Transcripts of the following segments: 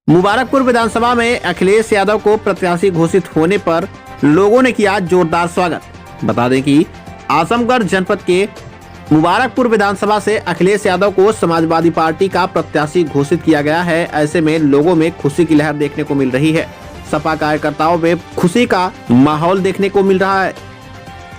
मुबारकपुर विधानसभा में अखिलेश यादव को प्रत्याशी घोषित होने पर लोगों ने किया जोरदार स्वागत। बता दें कि आजमगढ़ जनपद के मुबारकपुर विधानसभा से अखिलेश यादव को समाजवादी पार्टी का प्रत्याशी घोषित किया गया है। ऐसे में लोगों में खुशी की लहर देखने को मिल रही है। सपा कार्यकर्ताओं में खुशी का माहौल देखने को मिल रहा है।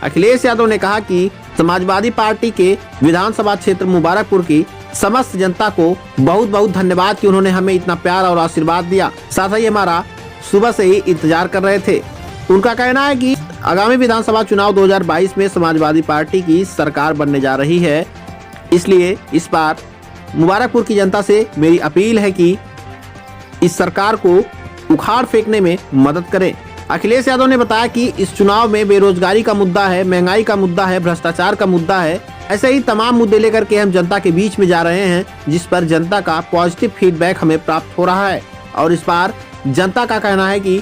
अखिलेश यादव ने कहा कि समाजवादी पार्टी के विधानसभा क्षेत्र मुबारकपुर की समस्त जनता को बहुत बहुत धन्यवाद कि उन्होंने हमें इतना प्यार और आशीर्वाद दिया। साथ ही हमारा सुबह से ही इंतजार कर रहे थे। उनका कहना है कि आगामी विधानसभा चुनाव 2022 में समाजवादी पार्टी की सरकार बनने जा रही है, इसलिए इस बार मुबारकपुर की जनता से मेरी अपील है कि इस सरकार को उखाड़ फेंकने में मदद करें। अखिलेश यादव ने बताया कि इस चुनाव में बेरोजगारी का मुद्दा है, महंगाई का मुद्दा है, भ्रष्टाचार का मुद्दा है। ऐसे ही तमाम मुद्दे लेकर के हम जनता के बीच में जा रहे हैं, जिस पर जनता का पॉजिटिव फीडबैक हमें प्राप्त हो रहा है। और इस बार जनता का कहना है कि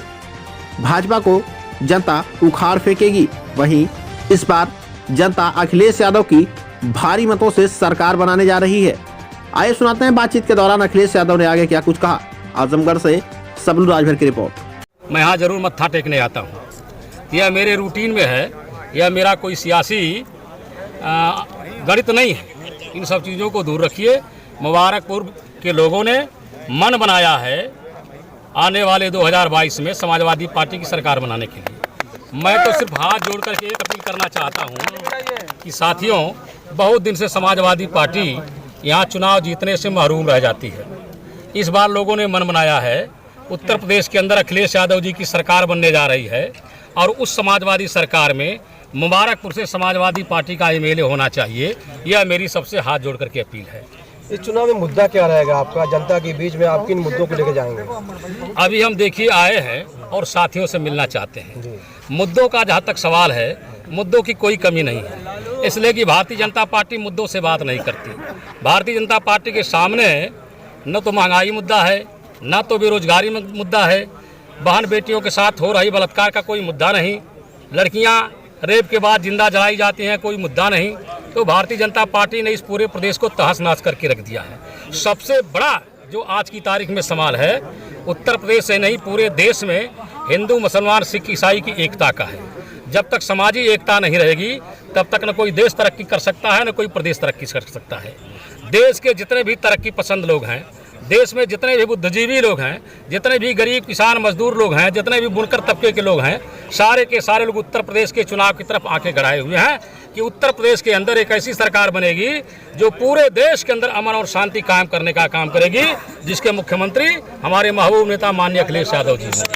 भाजपा को जनता उखाड़ फेंकेगी। वहीं इस बार जनता अखिलेश यादव की भारी मतों से सरकार बनाने जा रही है। आइए सुनाते हैं बातचीत के दौरान अखिलेश यादव ने आगे क्या कुछ कहा। आजमगढ़ से सबलू राजभर की रिपोर्ट। मैं यहाँ जरूर मत्था टेकने आता हूँ। यह मेरे रूटीन में है। यह मेरा कोई सियासी गणित नहीं है। इन सब चीज़ों को दूर रखिए। मुबारकपुर के लोगों ने मन बनाया है आने वाले 2022 में समाजवादी पार्टी की सरकार बनाने के लिए। मैं तो सिर्फ हाथ जोड़ करके एक अपील करना चाहता हूँ कि साथियों, बहुत दिन से समाजवादी पार्टी यहाँ चुनाव जीतने से महरूम रह जाती है। इस बार लोगों ने मन बनाया है। उत्तर प्रदेश के अंदर अखिलेश यादव जी की सरकार बनने जा रही है और उस समाजवादी सरकार में मुबारकपुर से समाजवादी पार्टी का एमएलए होना चाहिए। यह मेरी सबसे हाथ जोड़ करके अपील है। इस चुनाव में मुद्दा क्या रहेगा आपका? जनता के बीच में आप किन मुद्दों को लेकर जाएंगे? अभी हम देखिए आए हैं और साथियों से मिलना चाहते हैं। मुद्दों का जहाँ तक सवाल है, मुद्दों की कोई कमी नहीं है, इसलिए कि भारतीय जनता पार्टी मुद्दों से बात नहीं करती। भारतीय जनता पार्टी के सामने न तो महंगाई मुद्दा है, न तो बेरोजगारी मुद्दा है, बहन बेटियों के साथ हो रही बलात्कार का कोई मुद्दा नहीं, लड़कियां रेप के बाद जिंदा जलाई जाती हैं, कोई मुद्दा नहीं। तो भारतीय जनता पार्टी ने इस पूरे प्रदेश को तहस नहस करके रख दिया है। सबसे बड़ा जो आज की तारीख में सवाल है, उत्तर प्रदेश से नहीं पूरे देश में हिंदू मुसलमान सिख ईसाई की एकता का है। जब तक समाजी एकता नहीं रहेगी तब तक न कोई देश तरक्की कर सकता है, न कोई प्रदेश तरक्की कर सकता है। देश के जितने भी तरक्की पसंद लोग हैं, देश में जितने भी बुद्धिजीवी लोग हैं, जितने भी गरीब किसान मजदूर लोग हैं, जितने भी बुनकर तबके के लोग हैं, सारे के सारे लोग उत्तर प्रदेश के चुनाव की तरफ आंखें गड़ाए हुए हैं कि उत्तर प्रदेश के अंदर एक ऐसी सरकार बनेगी जो पूरे देश के अंदर अमन और शांति कायम करने का काम करेगी, जिसके मुख्यमंत्री हमारे महबूब नेता माननीय अखिलेश यादव जी हैं।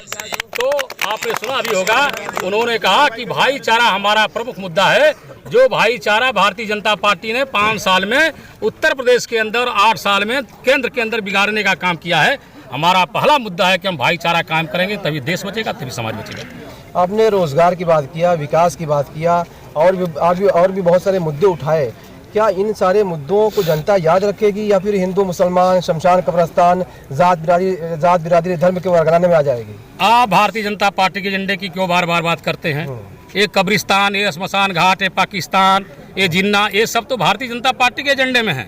तो आपने सुना भी होगा, उन्होंने कहा कि भाईचारा हमारा प्रमुख मुद्दा है। जो भाईचारा भारतीय जनता पार्टी ने 5 साल में उत्तर प्रदेश के अंदर, 8 साल में केंद्र के अंदर बिगाड़ने का काम किया है। हमारा पहला मुद्दा है कि हम भाईचारा कायम करेंगे, तभी देश बचेगा, तभी समाज बचेगा। आपने रोजगार की बात किया, विकास की बात किया और भी बहुत सारे मुद्दे उठाए। क्या इन सारे मुद्दों को जनता याद रखेगी या फिर हिंदू मुसलमान, शमशान कब्रिस्तान, जात बिरादरी धर्म के वर्गलाने में आ जाएगी? आप भारतीय जनता पार्टी के एजेंडे की क्यों बार बार बात करते हैं? ये कब्रिस्तान, ये शमशान घाट, ये पाकिस्तान, ये जिन्ना, ये सब तो भारतीय जनता पार्टी के एजेंडे में है,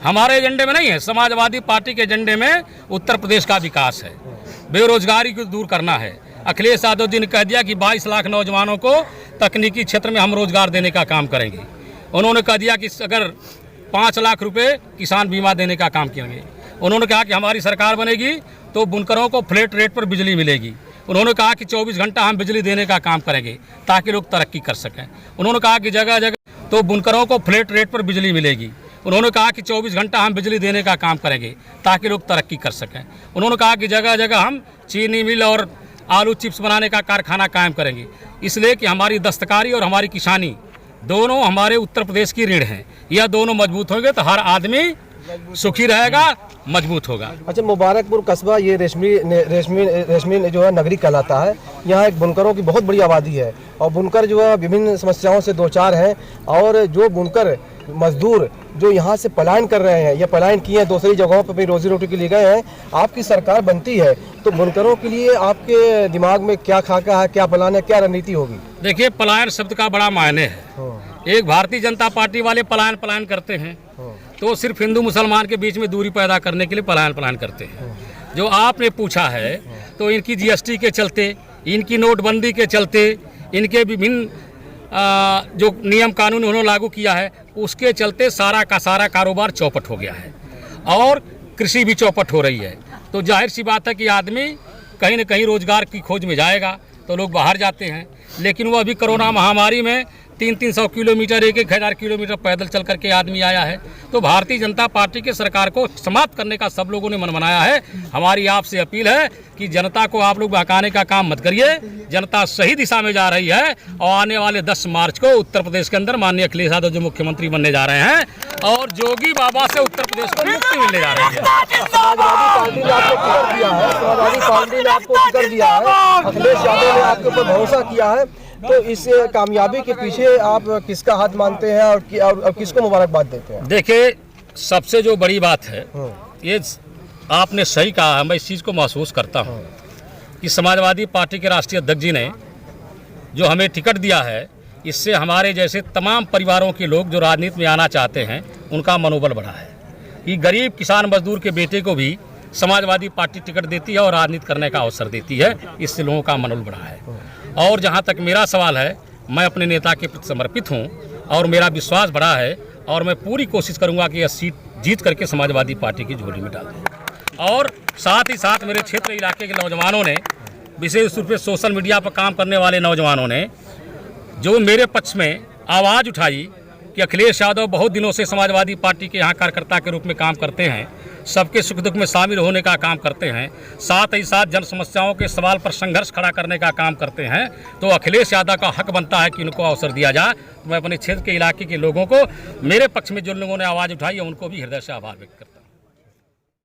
हमारे एजेंडे में नहीं है। समाजवादी पार्टी के एजेंडे में उत्तर प्रदेश का विकास है, बेरोजगारी को दूर करना है। अखिलेश यादव जी ने कह दिया कि 22 लाख नौजवानों को तकनीकी क्षेत्र में हम रोजगार देने का काम करेंगे। उन्होंने कह दिया कि अगर 5 लाख रुपए किसान बीमा देने का काम करेंगे। उन्होंने कहा कि हमारी सरकार बनेगी तो बुनकरों को फ्लैट रेट पर बिजली मिलेगी। उन्होंने कहा कि 24 घंटा हम बिजली देने का काम करेंगे ताकि लोग तरक्की कर सकें। उन्होंने कहा कि जगह जगह तो बुनकरों को फ्लैट रेट पर बिजली मिलेगी। उन्होंने कहा कि 24 घंटा हम बिजली देने का काम करेंगे ताकि लोग तरक्की कर सकें। उन्होंने कहा कि जगह जगह हम चीनी मिल और आलू चिप्स बनाने का कारखाना कायम करेंगे, इसलिए कि हमारी दस्तकारी और हमारी किसानी दोनों हमारे उत्तर प्रदेश की रीढ़ हैं। यह दोनों मजबूत होंगे तो हर आदमी सुखी रहेगा, मजबूत होगा। अच्छा, मुबारकपुर कस्बा ये रेशमी जो है नगरी कहलाता है। यहाँ एक बुनकरों की बहुत बड़ी आबादी है और बुनकर जो है विभिन्न समस्याओं से दो चार हैं। और जो बुनकर मजदूर जो यहाँ से पलायन कर रहे हैं या पलायन किए हैं, दूसरी जगहों पर अपनी रोजी रोटी के लिए गए हैं, आपकी सरकार बनती है तो बुनकरों के लिए आपके दिमाग में क्या खाका है, क्या प्लान है, क्या रणनीति होगी? देखिए, पलायन शब्द का बड़ा मायने है। एक भारतीय जनता पार्टी वाले पलायन करते हैं तो सिर्फ हिंदू मुसलमान के बीच में दूरी पैदा करने के लिए पलायन करते हैं। जो आपने पूछा है, तो इनकी जीएसटी के चलते, इनकी नोटबंदी के चलते, इनके विभिन्न जो नियम कानून उन्होंने लागू किया है, उसके चलते सारा का सारा कारोबार चौपट हो गया है और कृषि भी चौपट हो रही है। तो जाहिर सी बात है कि आदमी कहीं न कहीं रोजगार की खोज में जाएगा तो लोग बाहर जाते हैं, लेकिन वो अभी कोरोना महामारी में 300-300 किलोमीटर, 1,000 किलोमीटर पैदल चल करके आदमी आया है। तो भारतीय जनता पार्टी के सरकार को समाप्त करने का सब लोगों ने मन बनाया है। हमारी आपसे अपील है कि जनता को आप लोग बहकाने का काम मत करिए। जनता सही दिशा में जा रही है और आने वाले 10 मार्च को उत्तर प्रदेश के अंदर माननीय अखिलेश यादव जो मुख्यमंत्री बनने जा रहे हैं और जोगी बाबा से उत्तर प्रदेश को मुक्ति मिलने जा रही है। समाजवादी पार्टी ने आपको टिकट दिया है, अखिलेश यादव ने आपके ऊपर भरोसा किया है, तो इस कामयाबी के पीछे आप किसका हाथ मानते हैं और किसको मुबारकबाद देते हैं? देखिए, सबसे जो बड़ी बात है, ये आपने सही कहा है, मैं इस चीज़ को महसूस करता हूँ कि समाजवादी पार्टी के राष्ट्रीय अध्यक्ष जी ने जो हमें टिकट दिया है, इससे हमारे जैसे तमाम परिवारों के लोग जो राजनीति में आना चाहते हैं उनका मनोबल बढ़ा है। कि गरीब किसान मजदूर के बेटे को भी समाजवादी पार्टी टिकट देती है और राजनीति करने का अवसर देती है, इससे लोगों का मनोबल बढ़ा है। और जहाँ तक मेरा सवाल है, मैं अपने नेता के प्रति समर्पित हूँ और मेरा विश्वास बढ़ा है और मैं पूरी कोशिश करूँगा कि यह सीट जीत करके समाजवादी पार्टी की झोली में डाल दूँ। और साथ ही साथ मेरे क्षेत्र इलाके के नौजवानों ने, विशेष रूप से सोशल मीडिया पर काम करने वाले नौजवानों ने, जो मेरे पक्ष में आवाज़ उठाई कि अखिलेश यादव बहुत दिनों से समाजवादी पार्टी के यहाँ कार्यकर्ता के रूप में काम करते हैं, सबके सुख दुख में शामिल होने का काम करते हैं, साथ ही साथ जन समस्याओं के सवाल पर संघर्ष खड़ा करने का काम करते हैं, तो अखिलेश यादव का हक बनता है कि इनको अवसर दिया जाए। तो मैं अपने क्षेत्र के इलाके के लोगों को, मेरे पक्ष में जो लोगों ने आवाज़ उठाई है, उनको भी हृदय से आभार व्यक्त करता हूं।